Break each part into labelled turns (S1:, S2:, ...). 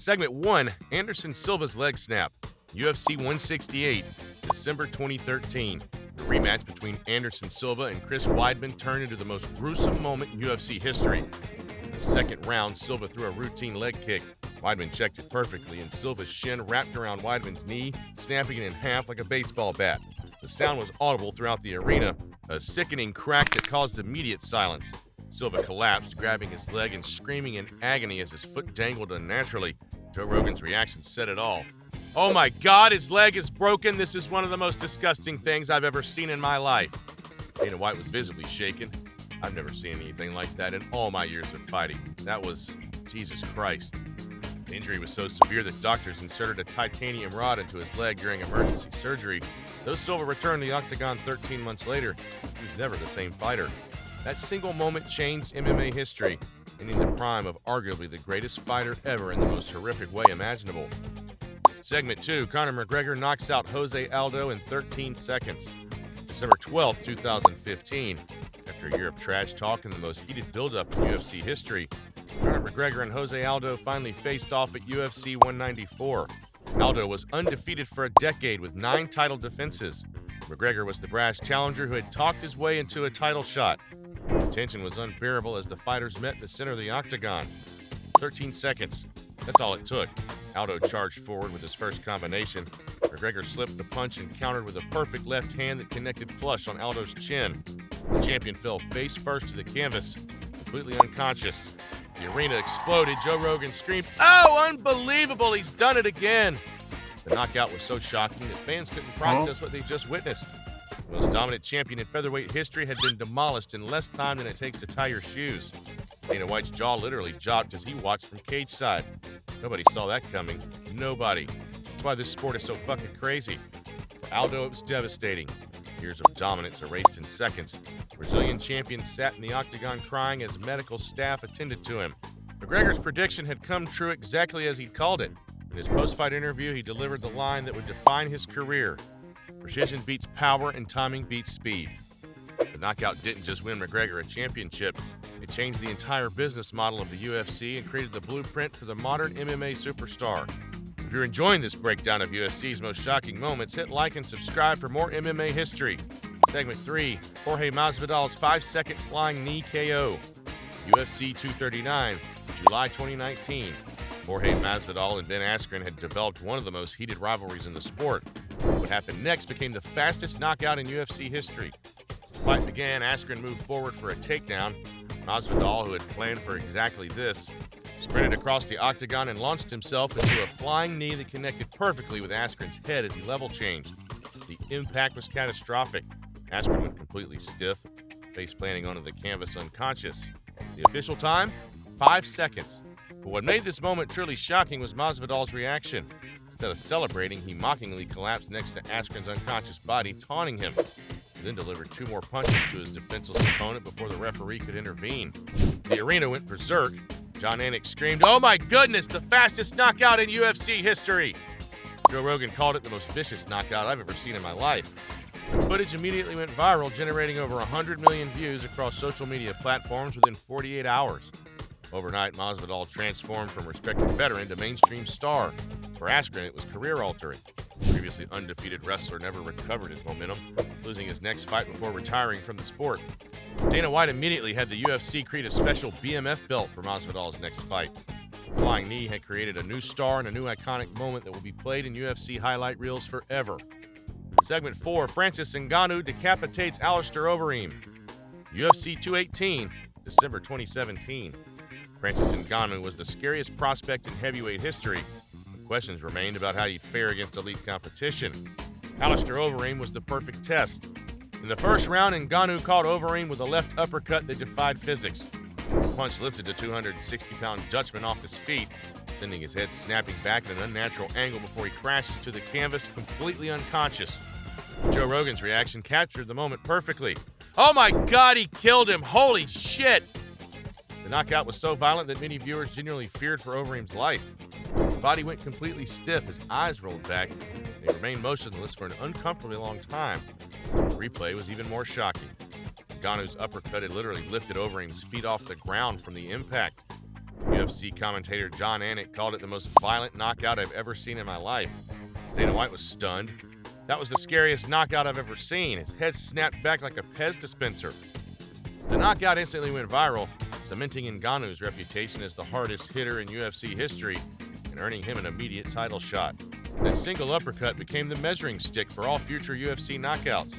S1: Segment 1, Anderson Silva's leg snap. UFC 168, December 2013. The rematch between Anderson Silva and Chris Weidman turned into the most gruesome moment in UFC history. In the second round, Silva threw a routine leg kick. Weidman checked it perfectly, and Silva's shin wrapped around Weidman's knee, snapping it in half like a baseball bat. The sound was audible throughout the arena, a sickening crack that caused immediate silence. Silva collapsed, grabbing his leg and screaming in agony as his foot dangled unnaturally. Joe Rogan's reaction said it all. "Oh my God, his leg is broken. This is one of the most disgusting things I've ever seen in my life." Dana White was visibly shaken. "I've never seen anything like that in all my years of fighting. That was Jesus Christ." The injury was so severe that doctors inserted a titanium rod into his leg during emergency surgery. Though Silva returned to the octagon 13 months later, he was never the same fighter. That single moment changed MMA history, ending the prime of arguably the greatest fighter ever in the most horrific way imaginable. Segment 2, Conor McGregor knocks out Jose Aldo in 13 seconds. December 12, 2015. After a year of trash talk and the most heated buildup in UFC history, Conor McGregor and Jose Aldo finally faced off at UFC 194. Aldo was undefeated for a decade with 9 title defenses. McGregor was the brash challenger who had talked his way into a title shot. The tension was unbearable as the fighters met in the center of the octagon. 13 seconds. That's all it took. Aldo charged forward with his first combination. McGregor slipped the punch and countered with a perfect left hand that connected flush on Aldo's chin. The champion fell face first to the canvas, completely unconscious. The arena exploded. Joe Rogan screamed, "Oh, unbelievable! He's done it again!" The knockout was so shocking that fans couldn't process what they just witnessed. The most dominant champion in featherweight history had been demolished in less time than it takes to tie your shoes. Dana White's jaw literally dropped as he watched from cage side. Nobody saw that coming. Nobody. That's why this sport is so fucking crazy. For Aldo, it was devastating. Years of dominance erased in seconds. The Brazilian champion sat in the octagon crying as medical staff attended to him. McGregor's prediction had come true exactly as he'd called it. In his post-fight interview, he delivered the line that would define his career. Precision beats power and timing beats speed. The knockout didn't just win McGregor a championship. It changed the entire business model of the UFC and created the blueprint for the modern MMA superstar. If you're enjoying this breakdown of UFC's most shocking moments, hit like and subscribe for more MMA history. Segment 3, Jorge Masvidal's 5-second flying knee KO. UFC 239, July 2019. Jorge Masvidal and Ben Askren had developed one of the most heated rivalries in the sport. What happened next became the fastest knockout in UFC history. As the fight began, Askren moved forward for a takedown. Masvidal, who had planned for exactly this, sprinted across the octagon and launched himself into a flying knee that connected perfectly with Askren's head as he level changed. The impact was catastrophic. Askren went completely stiff, face planting onto the canvas unconscious. The official time? 5 seconds. But what made this moment truly shocking was Masvidal's reaction. Instead of celebrating, he mockingly collapsed next to Askren's unconscious body, taunting him. He then delivered 2 more punches to his defenseless opponent before the referee could intervene. The arena went berserk. John Anik screamed, "Oh my goodness, the fastest knockout in UFC history!" Joe Rogan called it the most vicious knockout I've ever seen in my life. The footage immediately went viral, generating over 100 million views across social media platforms within 48 hours. Overnight, Masvidal transformed from respected veteran to mainstream star. For Askren, it was career-altering. The previously undefeated wrestler never recovered his momentum, losing his next fight before retiring from the sport. Dana White immediately had the UFC create a special BMF belt for Masvidal's next fight. The flying knee had created a new star and a new iconic moment that will be played in UFC highlight reels forever. Segment 4, Francis Ngannou decapitates Alistair Overeem. UFC 218, December 2017. Francis Ngannou was the scariest prospect in heavyweight history. Questions remained about how he'd fare against elite competition. Alistair Overeem was the perfect test. In the first round, Ngannou caught Overeem with a left uppercut that defied physics. The punch lifted the 260-pound Dutchman off his feet, sending his head snapping back at an unnatural angle before he crashes to the canvas completely unconscious. Joe Rogan's reaction captured the moment perfectly. "Oh my God, he killed him! Holy shit!" The knockout was so violent that many viewers genuinely feared for Overeem's life. His body went completely stiff, his eyes rolled back, and he remained motionless for an uncomfortably long time. The replay was even more shocking. Ngannou's uppercut had literally lifted Overeem's feet off the ground from the impact. UFC commentator John Anik called it the most violent knockout I've ever seen in my life. Dana White was stunned. That was the scariest knockout I've ever seen. His head snapped back like a Pez dispenser. The knockout instantly went viral, cementing Ngannou's reputation as the hardest hitter in UFC history and earning him an immediate title shot. That single uppercut became the measuring stick for all future UFC knockouts.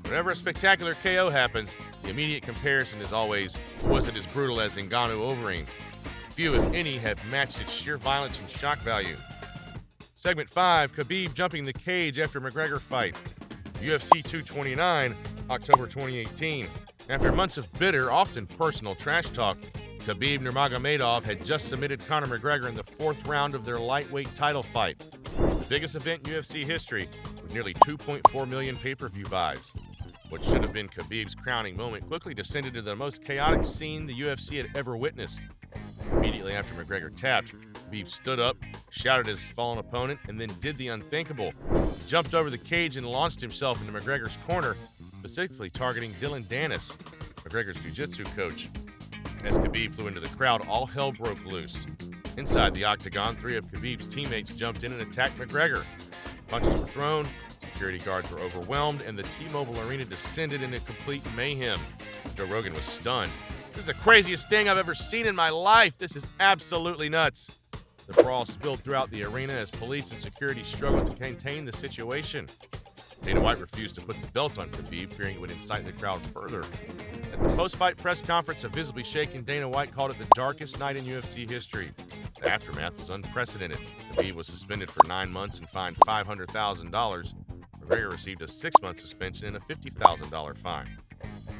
S1: Whenever a spectacular KO happens, the immediate comparison is always, was it as brutal as Ngannou overing? Few, if any, have matched its sheer violence and shock value. Segment 5, Khabib jumping the cage after McGregor fight. UFC 229, October 2018. After months of bitter, often personal trash talk, Khabib Nurmagomedov had just submitted Conor McGregor in the 4th round of their lightweight title fight. It's the biggest event in UFC history, with nearly 2.4 million pay-per-view buys. What should have been Khabib's crowning moment quickly descended to the most chaotic scene the UFC had ever witnessed. Immediately after McGregor tapped, Khabib stood up, shouted at his fallen opponent, and then did the unthinkable. He jumped over the cage and launched himself into McGregor's corner, specifically targeting Dylan Dennis, McGregor's jiu-jitsu coach. As Khabib flew into the crowd, all hell broke loose. Inside the octagon, 3 of Khabib's teammates jumped in and attacked McGregor. Punches were thrown, security guards were overwhelmed, and the T-Mobile Arena descended into complete mayhem. Joe Rogan was stunned. "This is the craziest thing I've ever seen in my life. This is absolutely nuts." The brawl spilled throughout the arena as police and security struggled to contain the situation. Dana White refused to put the belt on Khabib, fearing it would incite the crowd further. At the post-fight press conference, a visibly shaken Dana White called it the darkest night in UFC history. The aftermath was unprecedented. Khabib was suspended for 9 months and fined $500,000. McGregor received a 6-month suspension and a $50,000 fine.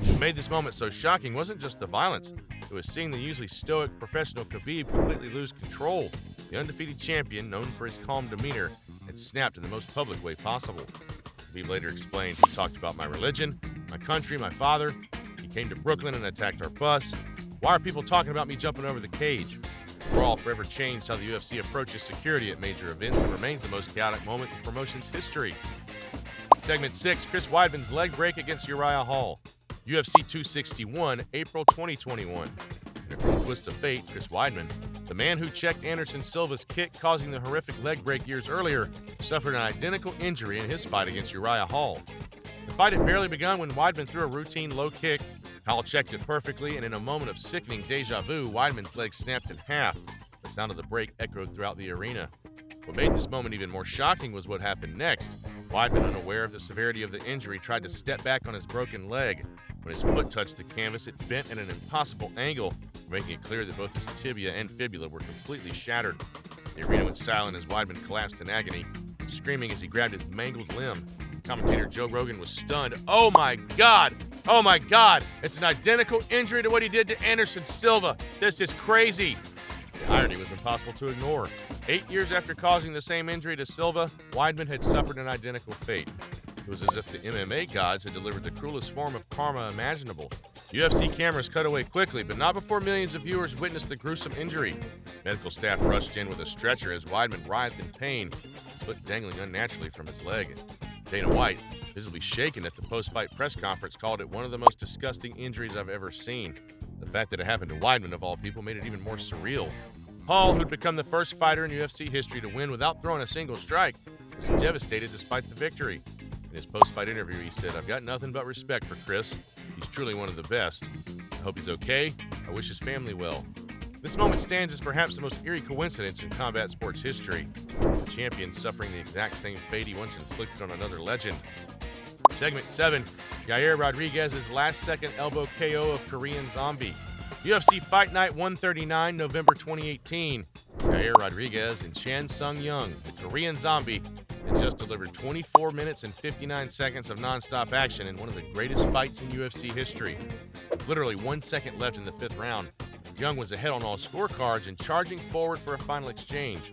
S1: What made this moment so shocking wasn't just the violence. It was seeing the usually stoic professional Khabib completely lose control. The undefeated champion, known for his calm demeanor, had snapped in the most public way possible. Khabib later explained, "He talked about my religion, my country, my father. He came to Brooklyn and attacked our bus. Why are people talking about me jumping over the cage?" The brawl forever changed how the UFC approaches security at major events and remains the most chaotic moment in promotion's history. Segment 6, Chris Weidman's leg break against Uriah Hall. UFC 261, April 2021. In a cruel twist of fate, Chris Weidman, the man who checked Anderson Silva's kick causing the horrific leg break years earlier, suffered an identical injury in his fight against Uriah Hall. The fight had barely begun when Weidman threw a routine low kick. Hall checked it perfectly, and in a moment of sickening deja vu, Weidman's leg snapped in half. The sound of the break echoed throughout the arena. What made this moment even more shocking was what happened next. Weidman, unaware of the severity of the injury, tried to step back on his broken leg. When his foot touched the canvas, it bent at an impossible angle, making it clear that both his tibia and fibula were completely shattered. The arena went silent as Weidman collapsed in agony, screaming as he grabbed his mangled limb. Commentator Joe Rogan was stunned. "Oh my God! Oh my God! It's an identical injury to what he did to Anderson Silva. This is crazy." The irony was impossible to ignore. 8 years after causing the same injury to Silva, Weidman had suffered an identical fate. It was as if the MMA gods had delivered the cruelest form of karma imaginable. UFC cameras cut away quickly, but not before millions of viewers witnessed the gruesome injury. Medical staff rushed in with a stretcher as Weidman writhed in pain, his foot dangling unnaturally from his leg. Dana White, visibly shaken at the post-fight press conference, called it one of the most disgusting injuries I've ever seen. The fact that it happened to Weidman, of all people, made it even more surreal. Hall, who'd become the first fighter in UFC history to win without throwing a single strike, was devastated despite the victory. In his post-fight interview, he said, "I've got nothing but respect for Chris. He's truly one of the best. I hope he's okay. I wish his family well." This moment stands as perhaps the most eerie coincidence in combat sports history. The champion suffering the exact same fate he once inflicted on another legend. Segment 7, Yair Rodriguez's last-second elbow KO of Korean Zombie. UFC Fight Night 139, November 2018. Yair Rodriguez and Chan Sung Young, the Korean Zombie, had just delivered 24 minutes and 59 seconds of non-stop action in one of the greatest fights in UFC history. With literally 1 second left in the 5th round, Young was ahead on all scorecards and charging forward for a final exchange.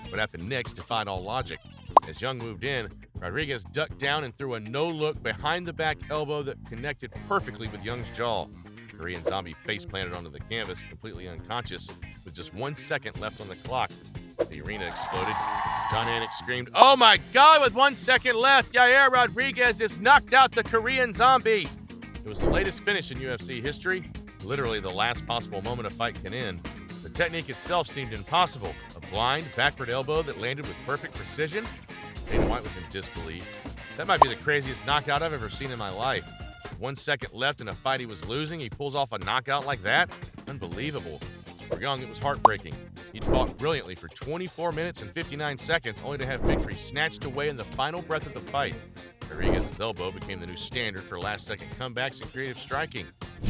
S1: What happened next defied all logic. As Young moved in, Rodriguez ducked down and threw a no-look behind-the-back elbow that connected perfectly with Young's jaw. Korean Zombie face-planted onto the canvas, completely unconscious, with just 1 second left on the clock. The arena exploded. John Anik screamed, "Oh my God, with 1 second left, Yair Rodriguez has knocked out the Korean Zombie." It was the latest finish in UFC history, literally the last possible moment a fight can end. The technique itself seemed impossible. A blind, backward elbow that landed with perfect precision? Dana White was in disbelief. That might be the craziest knockout I've ever seen in my life. 1 second left in a fight he was losing, he pulls off a knockout like that? Unbelievable. For Young, it was heartbreaking. He'd fought brilliantly for 24 minutes and 59 seconds, only to have victory snatched away in the final breath of the fight. Rodriguez's elbow became the new standard for last-second comebacks and creative striking.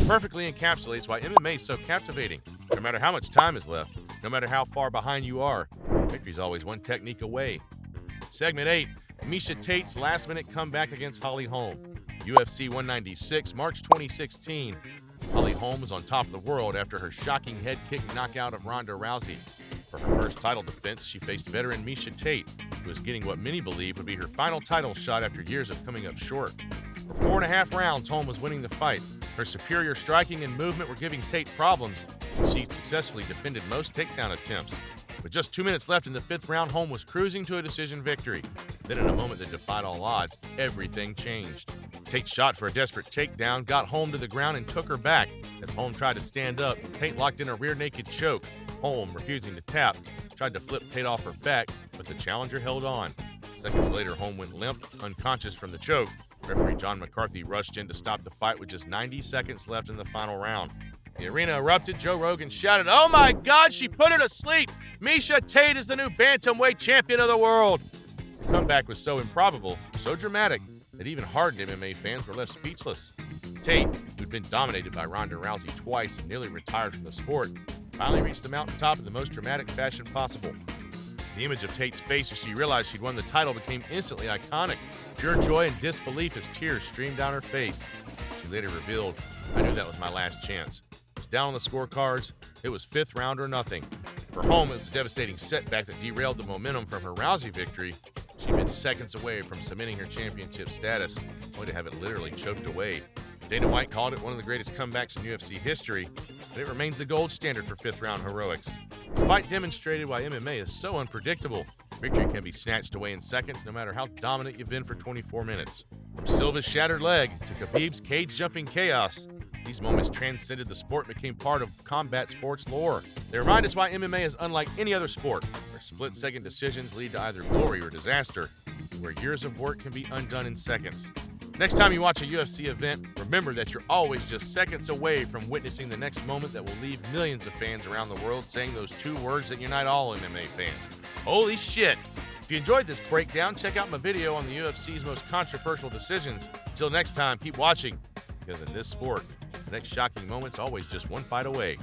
S1: Perfectly encapsulates why MMA is so captivating. No matter how much time is left, no matter how far behind you are, victory's always one technique away. Segment 8, Miesha Tate's last-minute comeback against Holly Holm. UFC 196, March 2016. Holly Holm was on top of the world after her shocking head kick knockout of Ronda Rousey. For her first title defense, she faced veteran Miesha Tate, who was getting what many believe would be her final title shot after years of coming up short. For 4.5 rounds, Holm was winning the fight. Her superior striking and movement were giving Tate problems, and she successfully defended most takedown attempts. With just 2 minutes left in the 5th round, Holm was cruising to a decision victory. Then in a moment that defied all odds, everything changed. Tate shot for a desperate takedown, got Holm to the ground and took her back. As Holm tried to stand up, Tate locked in a rear naked choke. Holm, refusing to tap, tried to flip Tate off her back, but the challenger held on. Seconds later, Holm went limp, unconscious from the choke. Referee John McCarthy rushed in to stop the fight with just 90 seconds left in the final round. The arena erupted. Joe Rogan shouted, "Oh my God, she put her to sleep! Miesha Tate is the new bantamweight champion of the world!" The comeback was so improbable, so dramatic, that even hardened MMA fans were left speechless. Tate, who'd been dominated by Ronda Rousey twice and nearly retired from the sport, finally reached the mountaintop in the most dramatic fashion possible. The image of Tate's face as she realized she'd won the title became instantly iconic. Pure joy and disbelief as tears streamed down her face. She later revealed, "I knew that was my last chance." It was down on the scorecards. It was 5th round or nothing. For Holm, it was a devastating setback that derailed the momentum from her Rousey victory. She'd been seconds away from cementing her championship status, only to have it literally choked away. Dana White called it one of the greatest comebacks in UFC history, but it remains the gold standard for 5th round heroics. The fight demonstrated why MMA is so unpredictable. Victory can be snatched away in seconds, no matter how dominant you've been for 24 minutes. From Silva's shattered leg to Khabib's cage-jumping chaos, these moments transcended the sport and became part of combat sports lore. They remind us why MMA is unlike any other sport, where split-second decisions lead to either glory or disaster, and where years of work can be undone in seconds. Next time you watch a UFC event, remember that you're always just seconds away from witnessing the next moment that will leave millions of fans around the world saying those 2 words that unite all MMA fans. Holy shit! If you enjoyed this breakdown, check out my video on the UFC's most controversial decisions. Until next time, keep watching, because in this sport, the next shocking moment's always just one fight away.